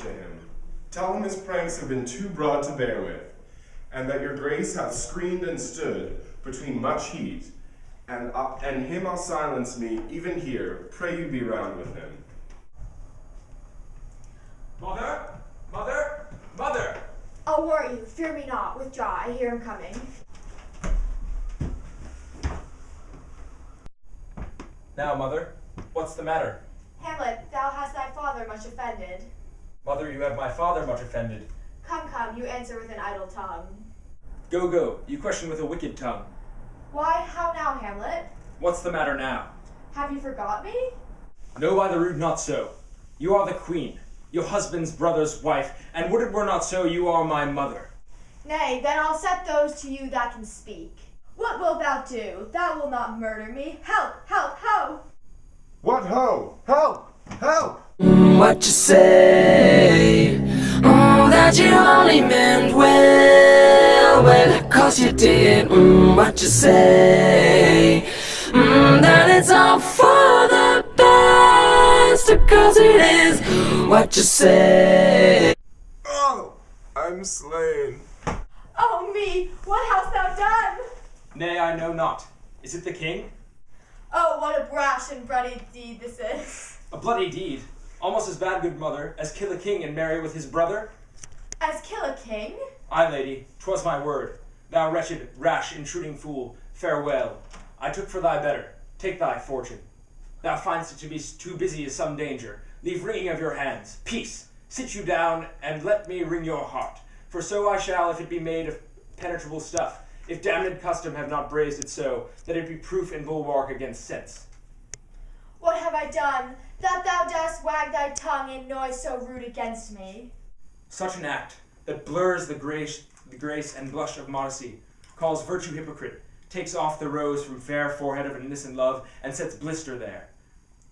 to him. Tell him his pranks have been too broad to bear with, and that your grace hath screened and stood between much heat, and him I'll silence me, even here. Pray you be round with him. Mother! Mother! Mother! I'll warn you, fear me not. Withdraw, I hear him coming. Now, mother, what's the matter? Hamlet, thou hast thy father much offended. Mother, you have my father much offended. Come, come, you answer with an idle tongue. Go, go, you question with a wicked tongue. Why, how now, Hamlet? What's the matter now? Have you forgot me? No, by the rood, not so. You are the queen, your husband's brother's wife, and would it were not so, you are my mother. Nay, then I'll set those to you that can speak. What wilt thou do? Thou wilt not murder me. Help, help, help! What ho? Help! Help! What you say? That you only meant well, well, 'cause you did. What you say? That it's all for the best, 'cause it is. What you say? Oh, I'm slain. Oh me, what hast thou done? Nay, I know not. Is it the king? Oh, what a brash and bloody deed this is. A bloody deed. Almost as bad, good mother, as kill a king and marry with his brother? As kill a king? Aye, lady, 'twas my word. Thou wretched, rash, intruding fool, farewell. I took for thy better. Take thy fortune. Thou find'st it to be too busy as some danger. Leave wringing of your hands. Peace! Sit you down, and let me wring your heart. For so I shall, if it be made of penetrable stuff, if damned custom have not brazed it so, that it be proof and bulwark against sense. What have I done, that thou dost wag thy tongue in noise so rude against me? Such an act, that blurs the grace and blush of modesty, calls virtue hypocrite, takes off the rose from fair forehead of an innocent love, and sets blister there.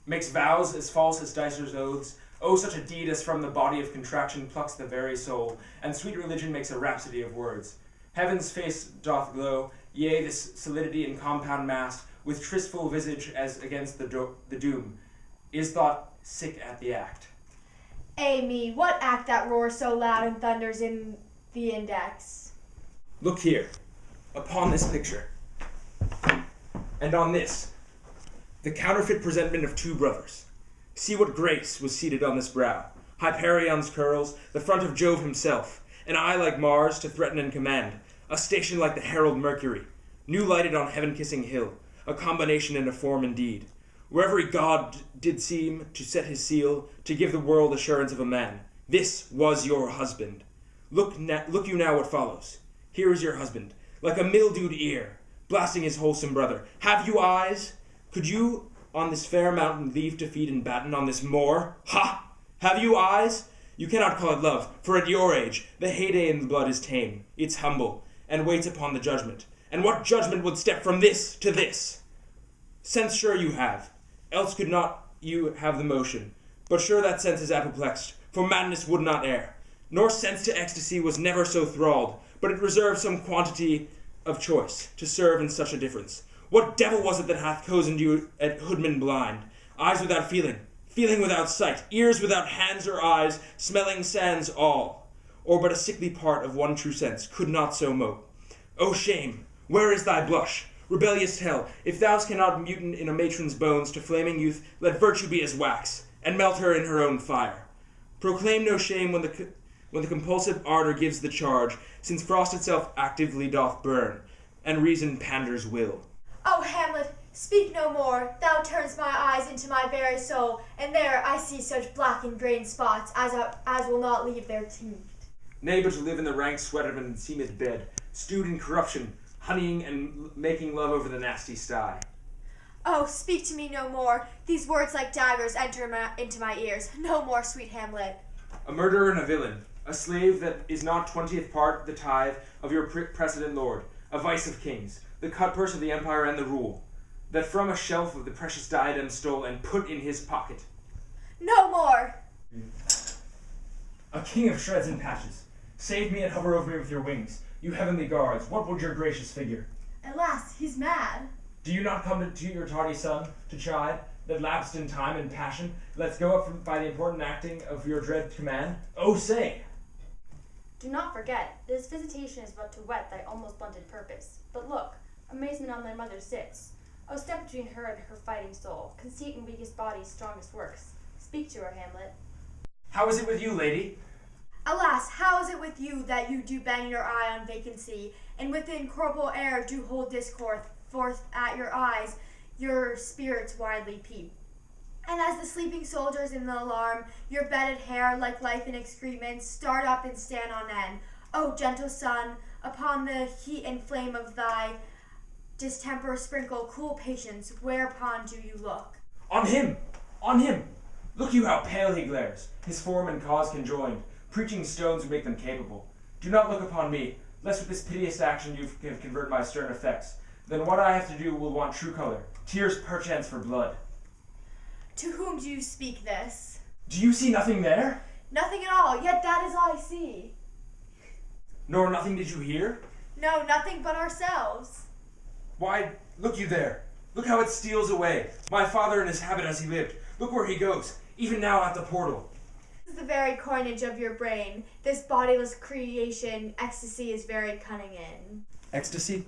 Makes vows as false as dicers' oaths. Oh, such a deed as from the body of contraction plucks the very soul, and sweet religion makes a rhapsody of words. Heaven's face doth glow, yea, this solidity in compound mass, with tristful visage as against the doom, is thought sick at the act. Ay me, what act that roars so loud and thunders in the index? Look here, upon this picture, and on this, the counterfeit presentment of two brothers. See what grace was seated on this brow, Hyperion's curls, the front of Jove himself, an eye like Mars to threaten and command, a station like the herald Mercury, new lighted on heaven-kissing hill, a combination and a form indeed. Where every god did seem to set his seal, to give the world assurance of a man. This was your husband. Look you now what follows. Here is your husband, like a mildewed ear, blasting his wholesome brother. Have you eyes? Could you on this fair mountain leave to feed and batten on this moor? Ha! Have you eyes? You cannot call it love, for at your age, the heyday in the blood is tame, it's humble, and waits upon the judgment. And what judgment would step from this to this? Sense sure you have, else could not you have the motion. But sure that sense is apoplexed, for madness would not err. Nor sense to ecstasy was never so thralled, but it reserved some quantity of choice, to serve in such a difference. What devil was it that hath cozened you at hoodman blind? Eyes without feeling, feeling without sight, ears without hands or eyes, smelling sans all, or but a sickly part of one true sense, could not so mope. O shame, where is thy blush? Rebellious hell, if thou cannot muten in a matron's bones to flaming youth, let virtue be as wax, and melt her in her own fire. Proclaim no shame when the compulsive ardor gives the charge, since frost itself actively doth burn, and reason panders will. Oh, Hamlet, speak no more. Thou turns my eyes into my very soul, and there I see such black and green spots as will not leave their teeth. Nay, but to live in the rank sweat of an enseamed bed, stewed in corruption, honeying and making love over the nasty sty. Oh, speak to me no more. These words like daggers enter into my ears. No more, sweet Hamlet. A murderer and a villain, a slave that is not 20th part the tithe of your precedent lord, a vice of kings, the cut-purse of the empire and the rule, that from a shelf of the precious diadem stole and put in his pocket. No more! A king of shreds and patches, save me and hover over me with your wings. You heavenly guards, what would your gracious figure? Alas, he's mad. Do you not come to your tardy son, to chide? that lapsed in time and passion, let's go up by the important acting of your dread command. Oh, say! Do not forget, this visitation is but to whet thy almost blunted purpose. But look, amazement on thy mother sits. Oh, step between her and her fighting soul, conceit and weakest body's strongest works. Speak to her, Hamlet. How is it with you, lady? Alas, how is it with you that you do bend your eye on vacancy, and with the incorporeal air do hold discourse forth at your eyes, your spirits widely peep. And as the sleeping soldiers in the alarm, your bedded hair, like life and excrements, start up and stand on end. O gentle sun, upon the heat and flame of thy distemper sprinkle cool patience, whereupon do you look? On him! On him! Look you how pale he glares, his form and cause conjoined. Preaching stones would make them capable. Do not look upon me, lest with this piteous action you convert my stern effects. Then what I have to do will want true color, tears perchance for blood. To whom do you speak this? Do you see nothing there? Nothing at all, yet that is all I see. Nor nothing did you hear? No, nothing but ourselves. Why, look you there. Look how it steals away. My father in his habit as he lived. Look where he goes, even now at the portal. This is the very coinage of your brain. This bodiless creation ecstasy is very cunning in. Ecstasy?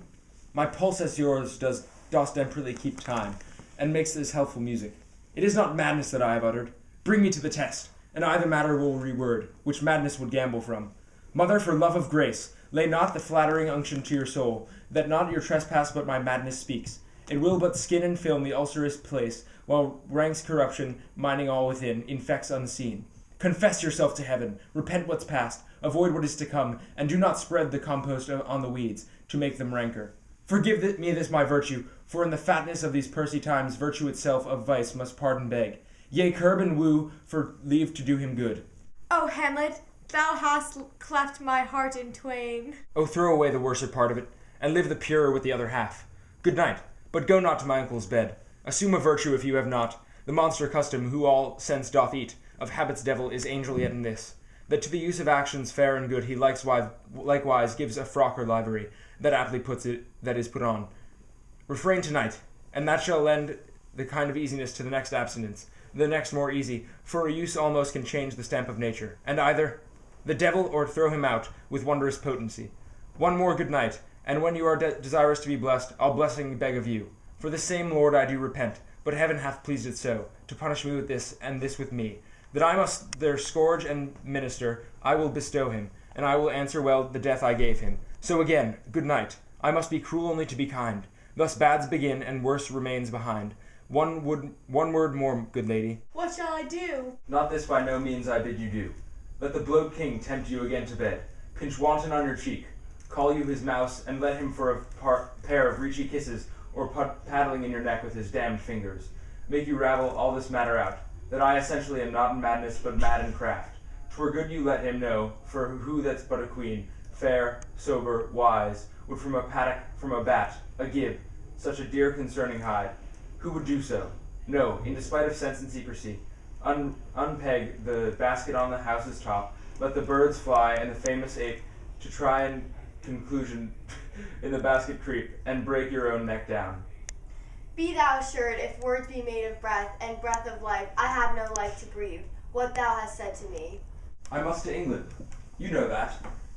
My pulse as yours dost emperorly keep time, and makes this healthful music. It is not madness that I have uttered. Bring me to the test, and I the matter will reword, which madness would gamble from. Mother, for love of grace, lay not the flattering unction to your soul, that not your trespass but my madness speaks. It will but skin and film the ulcerous place, while ranks corruption, mining all within, infects unseen. Confess yourself to heaven, repent what's past, avoid what is to come, and do not spread the compost on the weeds, to make them rancor. Forgive me this my virtue, for in the fatness of these pursy times virtue itself of vice must pardon beg. Yea, curb and woo, for leave to do him good. O Hamlet, thou hast cleft my heart in twain. Oh, throw away the worser part of it, and live the purer with the other half. Good night, but go not to my uncle's bed. Assume a virtue if you have not. The monster custom, who all sense doth eat, of habit's devil is angel yet in this, that to the use of actions fair and good he likewise gives a frock or livery, that aptly puts it that is put on. Refrain tonight, and that shall lend the kind of easiness to the next abstinence, the next more easy, for a use almost can change the stamp of nature, and either the devil or throw him out with wondrous potency. One more good night, and when you are desirous to be blessed, I'll blessing beg of you. For the same Lord I do repent, but heaven hath pleased it so, to punish me with this, and this with me, that I must there scourge and minister, I will bestow him, and I will answer well the death I gave him. So again, good night. I must be cruel only to be kind. Thus bads begin, and worse remains behind. One word more, good lady. What shall I do? Not this by no means I bid you do. Let the blowed king tempt you again to bed. Pinch wanton on your cheek, call you his mouse, and let him for a pair of reachy kisses, or paddling in your neck with his damned fingers. Make you ravel all this matter out, that I essentially am not in madness, but mad in craft. 'Twere good you let him know, for who that's but a queen, fair, sober, wise, would from a bat, a gib, such a dear concerning hide. Who would do so? No, in despite of sense and secrecy, unpeg the basket on the house's top, let the birds fly, and the famous ape, to try and conclusion in the basket creep, and break your own neck down. Be thou assured, if words be made of breath, and breath of life, I have no life to breathe, what thou hast said to me. I must to England. You know that.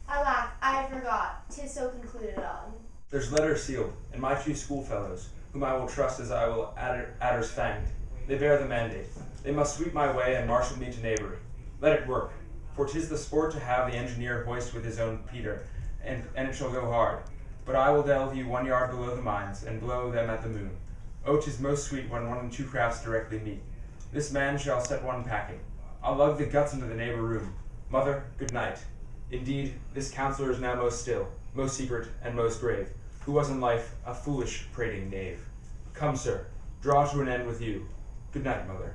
Alack, I forgot. 'Tis so concluded on. There's letters sealed, and my 2 schoolfellows, whom I will trust as I will adders fanged. They bear the mandate. They must sweep my way and marshal me to knavery. Let it work, for 'tis the sport to have the engineer hoist with his own peter, and it shall go hard. But I will delve you 1 yard below the mines, and blow them at the moon. Oh, 'tis most sweet when 1 and 2 crafts directly meet. This man shall set one packing. I'll lug the guts into the neighbor room. Mother, good night. Indeed, this counselor is now most still, most secret, and most grave, who was in life a foolish prating knave. Come, sir, draw to an end with you. Good night, mother.